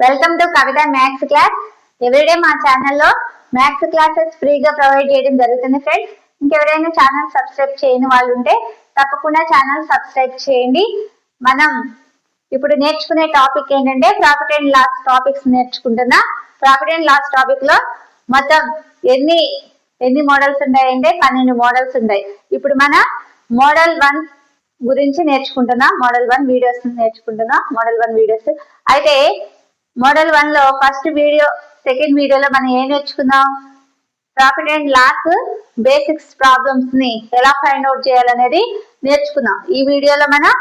Welcome to Kavitha maths class. Everyday మా ఛానల్లో maths classes ఫ్రీగా ప్రొవైడ్ చేయడం జరుగుతుంది ఫ్రెండ్స్. ఇంకెవరైనా ఛానల్ సబ్స్క్రైబ్ చేయని వాళ్ళు ఉంటే తప్పకుండా ఛానల్ సబ్స్క్రైబ్ చేయండి. మనం ఇప్పుడు నేర్చుకునే టాపిక్ ఏంటంటే ప్రాఫిట్ అండ్ లాస్ టాపిక్స్ నేర్చుకుంటున్నా. ప్రాఫిట్ అండ్ లాస్ టాపిక్ లో మొత్తం ఎన్ని మోడల్స్ ఉన్నాయంటే 12 మోడల్స్ ఉన్నాయి. ఇప్పుడు మన మోడల్ 1 గురించి నేర్చుకుంటున్నా. మోడల్ 1 వీడియోస్ నేర్చుకుంటున్నా. మోడల్ 1 వీడియోస్ అయితే మోడల్ 1 లో ఫస్ట్ వీడియో సెకండ్ వీడియోలో మనం ఏం నేర్చుకుందాం, profit and loss basics problems ని ఎలా ఫైండ్ అవుట్ చేయాలనేది నేర్చుకుందాం. ఈ వీడియోలో మనం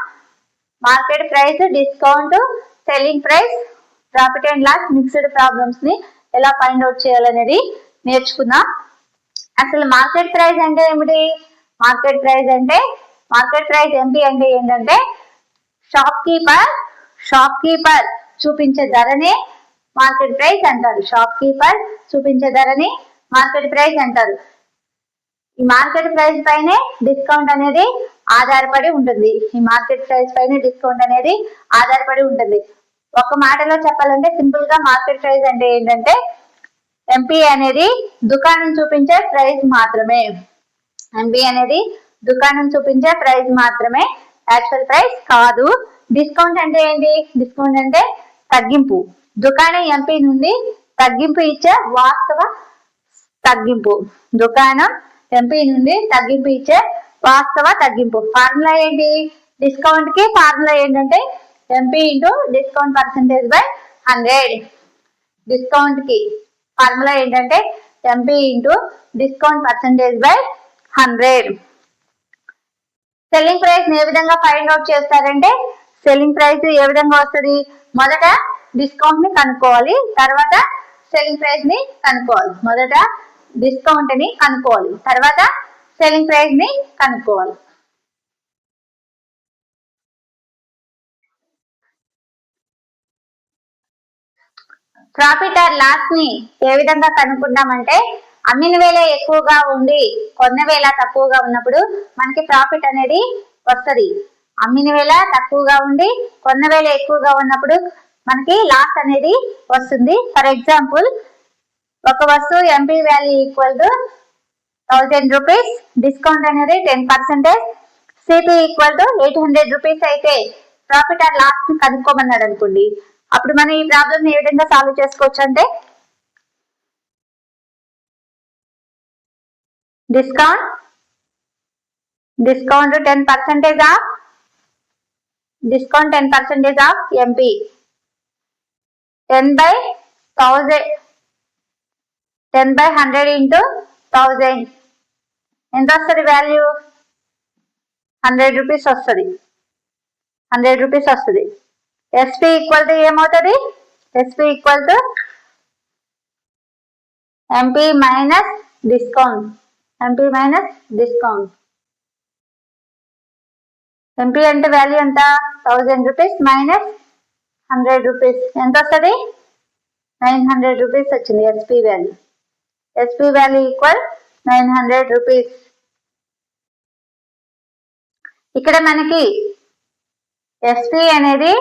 market price, discount, selling price, profit and loss mixed problems ని ఎలా ఫైండ్ అవుట్ చేయాలనేది నేర్చుకుందాం. అసలు మార్కెట్ ప్రైస్ అంటే ఏమిటి? మార్కెట్ ప్రైస్ ఎంపీ అంటే ఏంటంటే షాప్ కీపర్ చూపించే ధరనే మార్కెట్ ప్రైస్ అంటారు. షాప్ కీపర్ చూపించే ధరని మార్కెట్ ప్రైస్ అంటారు. ఈ మార్కెట్ ప్రైస్ పైనే డిస్కౌంట్ అనేది ఆధారపడి ఉంటుంది. ఒక మాటలో చెప్పాలంటే సింపుల్ గా మార్కెట్ ప్రైస్ అంటే ఏంటంటే ఎంపీ అనేది దుకాణం చూపించే ప్రైస్ మాత్రమే. యాక్చువల్ ప్రైస్ కాదు. డిస్కౌంట్ అంటే ఏంటి? డిస్కౌంట్ అంటే తగ్గింపు. దుకాణం ఎంపీ నుండి తగ్గింపు ఇచ్చే వాస్తవ తగ్గింపు. ఫార్ములా ఏంటి? డిస్కౌంట్ కి ఫార్ములా ఏంటంటే MP into discount percentage by 100. Discount కి ఫార్ములా ఏంటంటే MP into discount percentage by 100. Selling price ఏ విధంగా ఫైండ్ అవుట్ చేస్తారంటే సెల్లింగ్ ప్రైస్ ఏ విధంగా వస్తుంది? మొదట డిస్కౌంట్ ని కనుక్కోవాలి, తర్వాత సెల్లింగ్ ప్రైస్ ని కనుక్కోవాలి. ప్రాఫిట్ ఆర్ లాస్ ని ఏ విధంగా కనుక్కుంటామంటే అమ్మిన వేల ఎక్కువగా ఉండి కొన్న వేల తక్కువగా ఉన్నప్పుడు మనకి ప్రాఫిట్ అనేది వస్తుంది. అమ్మిన వేల తక్కువగా ఉండి కొన్న వేల ఎక్కువగా ఉన్నప్పుడు మనకి లాస్ అనేది వస్తుంది. ఫర్ ఎగ్జాంపుల్, ఒక వస్తువు MP value equal to 1000 rupees, discount అనేది 10%, సిపి ఈక్వల్ టు 800 రూపీస్ అయితే ప్రాఫిట్ ఆర్ లాస్ ని కనుక్కోమన్నాడు అనుకోండి. అప్పుడు మనం ఈ ప్రాబ్లమ్ ఏ విధంగా సాల్వ్ చేసుకోవచ్చు అంటే డిస్కౌంట్ 10% ఆఫ్ ఎంపీ 10/100 ఇంటూ 1000 ఎంత వస్తుంది? వాల్యూ 100 రూపీస్ వస్తుంది. ఎస్పీ ఈక్వల్ టు ఏమవుతుంది? SP equal to MP minus discount. MP అంటే వాల్యూ ఎంత? 1000 రూపీస్ మైనస్ 100 రూపీస్ ఎంత వస్తుంది? 900 రూపీస్ వచ్చింది ఎస్పీ వాల్యూ ఈక్వల్ 900 రూపీస్. ఇక్కడ మనకి ఎస్పీ అనేది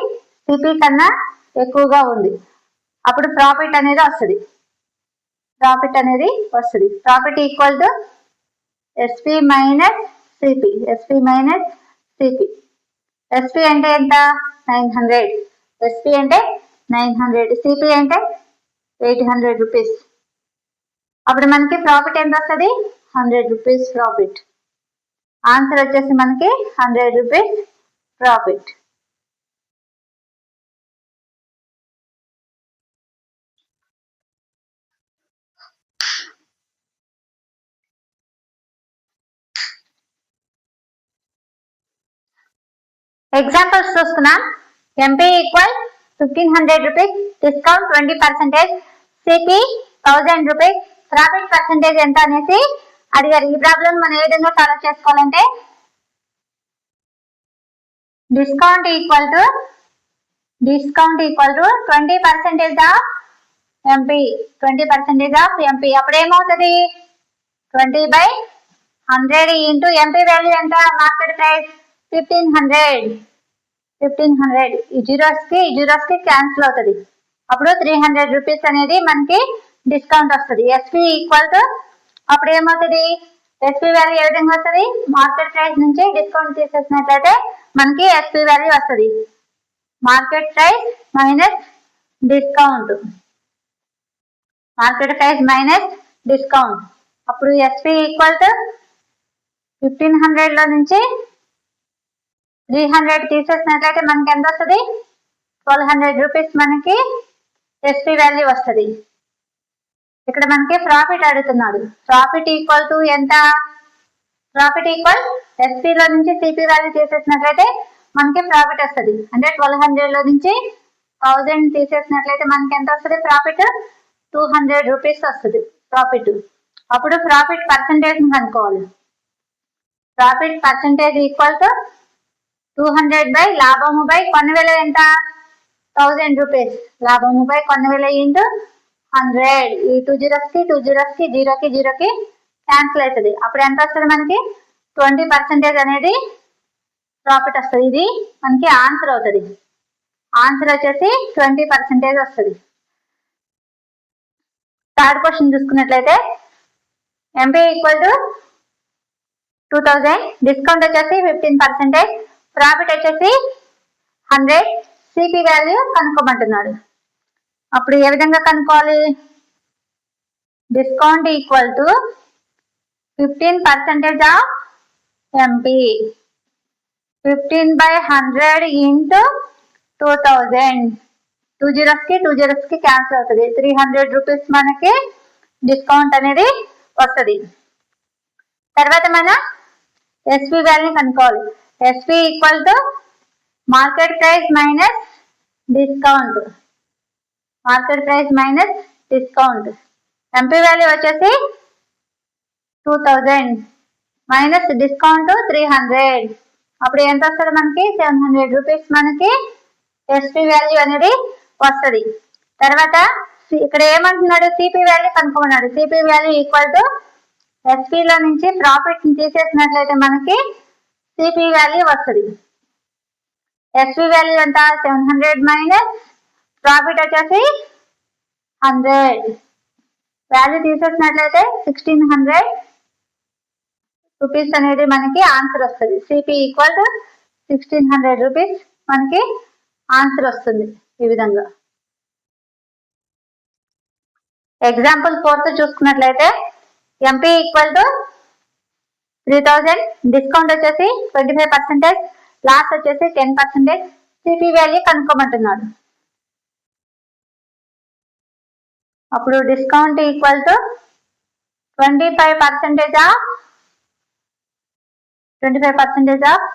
సిపి కన్నా ఎక్కువగా ఉంది. అప్పుడు ప్రాఫిట్ అనేది వస్తుంది. Profit equal to SP minus CP. SP అంటే ఎంత? 900. సిపి అంటే 800 రూపీస్. అప్పుడు మనకి ప్రాఫిట్ ఎంత వస్తుంది? 100 రూపీస్ ప్రాఫిట్. ఆన్సర్ వచ్చేసి మనకి 100 రూపీస్ ప్రాఫిట్. ఎగ్జాంపుల్స్ చూస్తున్నాం. MP equal 1500 rupees, discount 20%, CP 1000 rupees, profit percentage ఎంత అనేసి అడిగారు. ఈ ప్రాబ్లం మనం ఏ విధంగా సాల్వ్ చేసుకోవాలంటే discount equal to 20% of MP. అప్పుడు ఏమవుతుంది? 20/100 ఇంటూ ఎంపీ వాల్యూ ఎంత? Market price 1500. ఈ జీరోస్ కి క్యాన్సిల్ అవుతుంది. అప్పుడు 300 రూపీస్ అనేది మనకి డిస్కౌంట్ వస్తుంది. ఎస్పీ ఈక్వల్ టు అప్పుడు ఏమవుతుంది, ఎస్పీ వాల్యూ ఏ విధంగా వస్తుంది, మార్కెట్ ప్రైస్ నుంచి డిస్కౌంట్ తీసేసినట్లయితే మనకి ఎస్పీ వాల్యూ వస్తుంది. Market price minus discount, market price minus discount. అప్పుడు ఎస్పీ ఈక్వల్ టు 1500 లో నుంచి 300 తీసేసినట్లయితే మనకి ఎంత వస్తుంది, 1200 రూపీస్ మనకి ఎస్పీ వాల్యూ వస్తుంది. ఇక్కడ మనకి ప్రాఫిట్ అడుగుతున్నాడు. ప్రాఫిట్ ఈక్వల్ టు ఎంత, ప్రాఫిట్ ఈక్వల్ ఎస్పీలో నుంచి సిపి వాల్యూ తీసేసినట్లయితే మనకి ప్రాఫిట్ వస్తుంది. అంటే 1200 లో నుంచి 1000 తీసేసినట్లయితే మనకి ఎంత వస్తుంది ప్రాఫిట్, 200 రూపీస్ వస్తుంది ప్రాఫిట్. అప్పుడు ప్రాఫిట్ పర్సంటేజ్ కనుక్కోవాలి. Profit percentage equal to 200 by లాభము బై కొన్న విలువ ఎంత, 1000 రూపీస్. లాభము బై కొన్న విలువ ఇంటూ 100. ఈ 2 zeros కి 2 zeros కి 0 కి 0 కి క్యాన్సిల్ అవుతుంది. అప్పుడు ఎంత వస్తుంది మనకి 20% అనేది ప్రాఫిట్ వస్తుంది. ఇది మనకి ఆన్సర్ అవుతుంది. ఆన్సర్ వచ్చేసి 20% వస్తుంది. థర్డ్ క్వశ్చన్ చూసుకున్నట్లయితే ఎంపీ ఈక్వల్ టు 2000, డిస్కౌంట్ వచ్చేసి 15%, ప్రాఫిట్ వచ్చేసి 100, సిపి వాల్యూ కనుక్కోమంటున్నాడు. అప్పుడు ఏ విధంగా కనుక్కోవాలి, discount equal to 15% of MP, 15 by 100 into 2000. 2 zeros కి 2 zeros కి క్యాన్సిల్ అవుతుంది. 300 రూపీస్ మనకి డిస్కౌంట్ అనేది వస్తుంది. తర్వాత మన ఎస్పీ వాల్యూ కనుక్కోవాలి. SP equal to market price minus discount, market price minus discount. MP value వచ్చేసి 2000 మైనస్ డిస్కౌంట్ 300. అప్పుడు ఎంత వస్తుంది మనకి 700 రూపీస్ మనకి ఎస్పీ వాల్యూ అనేది వస్తుంది. తర్వాత ఇక్కడ ఏమంటున్నాడు, సిపి వాల్యూ కనుక్కోమన్నాడు. సిపి వాల్యూ ఈక్వల్ టు ఎస్పీలో నుంచి ప్రాఫిట్ తీసేసినట్లయితే మనకి సిపి వాల్యూ వస్తుంది. ఎస్పీ వాల్యూ ఎంత 700 మైనస్ ప్రాఫిట్ వచ్చేసి 100. వాల్యూ తీసేసినట్లయితే 1600 రూపీస్ అనేది మనకి ఆన్సర్ వస్తుంది. సిపి ఈక్వల్ టు 1600 రూపీస్ మనకి ఆన్సర్ వస్తుంది. ఈ విధంగా ఎగ్జాంపుల్ 4 చూసుకున్నట్లయితే ఎంపీ ఈక్వల్ టు 3000, డిస్కౌంట్ వచ్చేసి 25%, లాస్ వచ్చేసి 10%, సిపి వాల్యూ కనుక్కోమంటున్నాడు. అప్పుడు discount equal to 25% off 25% off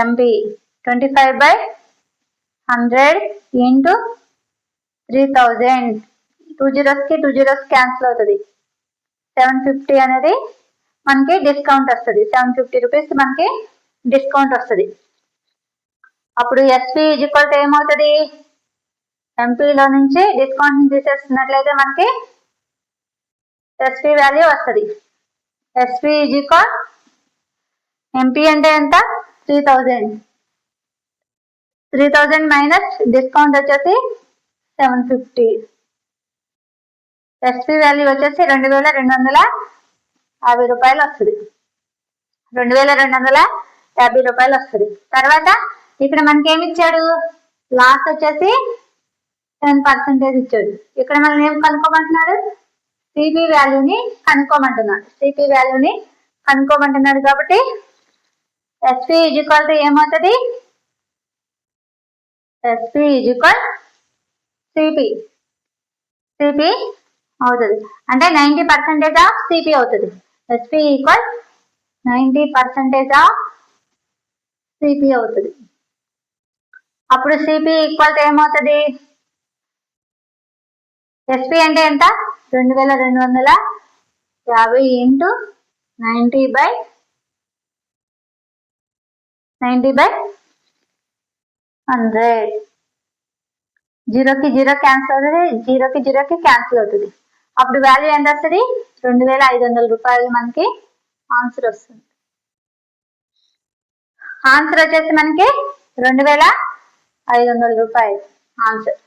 MP, 25 by 100 into 3000. 2 zeros కి 2 zeros క్యాన్సిల్ అవుతుంది. 750 అనేది మనకి డిస్కౌంట్ వస్తుంది. 750 రూపీస్ మనకి డిస్కౌంట్ వస్తుంది. అప్పుడు ఎస్పీ ఈక్వల్ టు ఏమవుతుంది, ఎంపీలో నుంచి డిస్కౌంట్ తీసేస్తున్నట్లయితే మనకి ఎస్పీ వాల్యూ వస్తుంది. ఎస్పీ ఈక్వల్ ఎంపీ అంటే ఎంత 3000, 3000 మైనస్ డిస్కౌంట్ వచ్చేసి 750. ఎస్పీ వాల్యూ వచ్చేసి 2250 రూపాయలు వస్తుంది. 2250 రూపాయలు వస్తుంది. తర్వాత ఇక్కడ మనకి ఏమి ఇచ్చాడు, లాస్ వచ్చేసి 10% ఇచ్చాడు. ఇక్కడ మనం ఏం కనుక్కోమంటున్నాడు, సిపి వాల్యూని కనుక్కోమంటున్నాడు. సిపి వాల్యూని కనుక్కోమంటున్నాడు కాబట్టి ఎస్పీ ఈక్వల్ టు ఏమవుతుంది, ఎస్పీ ఈక్వల్ సిపి, సిపి అవుతుంది. అంటే 90% ఆఫ్ సిపి అవుతుంది. ఎస్పీ ఈక్వల్ 90% ఆఫ్ సిపి అవుతుంది. అప్పుడు సిపి ఈక్వల్ టు ఏమవుతుంది, ఎస్పీ అంటే ఎంత 2250 ఇంటూ 90/100. 0 కి 0 క్యాన్సిల్ అవుతుంది. 0 కి 0 కి క్యాన్సిల్ అవుతుంది. అప్పుడు వాల్యూ ఎంత వస్తుంది, 2500 రూపాయలు మనకి ఆన్సర్ వస్తుంది. ఆన్సర్ వచ్చేసి మనకి 2500 రూపాయలు. ఆన్సర్.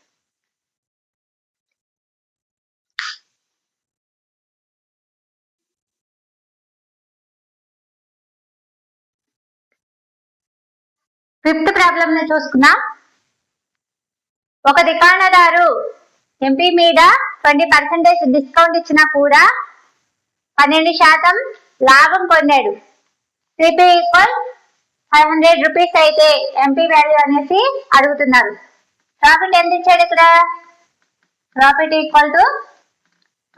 ఫిఫ్త్ ప్రాబ్లం ని చూసుకుందాం. ఒక దుకాణదారు ఎంపీ మీద 20% డిస్కౌంట్ ఇచ్చినా కూడా 12% లాభం పొందాడు. సిపి ఈక్వల్ 500 రూపీస్ అయితే ఎంపీ వాల్యూ అనేసి అడుగుతున్నారు. ప్రాఫిట్ ఎంత ఇచ్చాడు ఇక్కడ? Profit equal to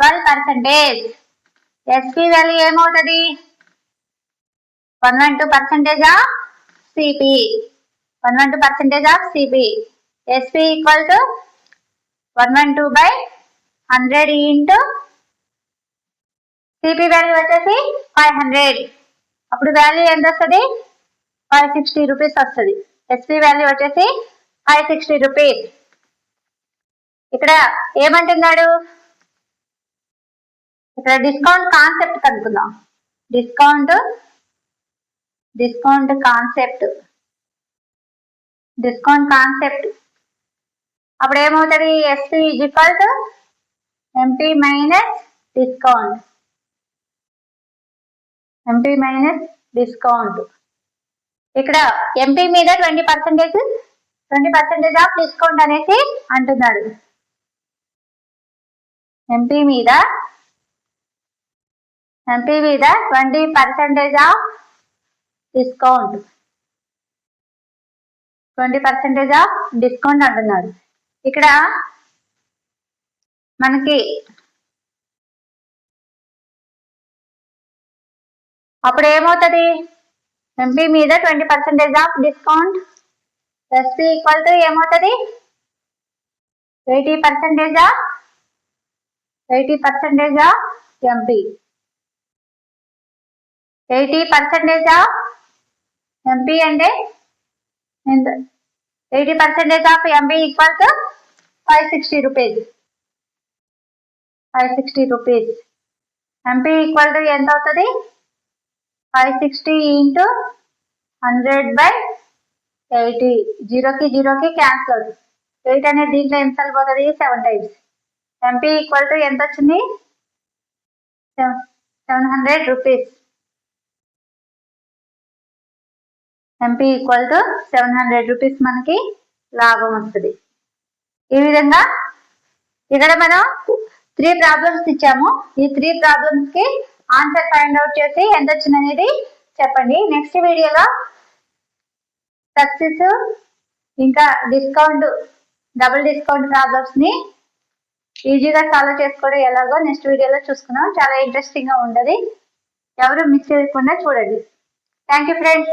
12%. SP value ఏమవుతుంది? 112% of CP. 112% of CP. SP equal to 112/100 into CP value వచ్చేసి 500. అప్పుడు వాల్యూ ఎంత వస్తుంది? 560 రూపీస్ వస్తుంది. ఎస్పీ వాల్యూ వచ్చేసి 560 రూపీస్. ఇక్కడ ఏమంటున్నాడు? ఇక్కడ డిస్కౌంట్ కాన్సెప్ట్ కనుక్కుందాం. డిస్కౌంట్ కాన్సెప్ట్ అప్పుడు ఏమవుతుంది? SP is equal to MP minus discount. ఇక్కడ ఎంపీ మీద 20% ఆఫ్ డిస్కౌంట్ అనేసి అంటున్నాడు. ఎంపీ మీద 20% ఆఫ్ డిస్కౌంట్. 20% ఆఫ్ డిస్కౌంట్ అంటున్నాడు. ఇక్కడ మనకి అప్పుడు ఏమవుతుంది? ఎంపీ మీద 20% of discount. SP equal to ఏమవుతుంది? 80% ఆఫ్ ఎంపీ. 80% ఆఫ్ ఎంపీ అంటే 80% of MP equal to 560 rupees. 560 rupees. MP equal to ఎంత అవుతుంది? 560 ఇంటూ 100/80. 0కి 0కి క్యాన్సిల్ అవుతుంది. 8 అనేది దీంట్లో ఎన్నిసార్లు పోతుంది? 7 టైమ్స్. ఎంపీ ఈక్వల్ టు ఎంత వచ్చింది? 700 rupees. MP equal to 700 rupees మనకి లాభం వస్తుంది. ఈ విధంగా ఇక్కడ మనం 3 ప్రాబ్లమ్స్ ఇచ్చాము. ఈ 3 ప్రాబ్లమ్స్ కి ఆన్సర్ ఫైండ్ అవుట్ చేసి ఎంత వచ్చింది అనేది చెప్పండి. నెక్స్ట్ వీడియోలో సక్సెస్ ఇంకా డబుల్ డిస్కౌంట్ ప్రాబ్లమ్స్ ని ఈజీగా సాల్వ్ చేసుకోవడం ఎలాగో నెక్స్ట్ వీడియోలో చూసుకుందాం. చాలా ఇంట్రెస్టింగ్ గా ఉంటుంది. ఎవరు మిస్ చేయకుండా చూడండి. Thank you friends.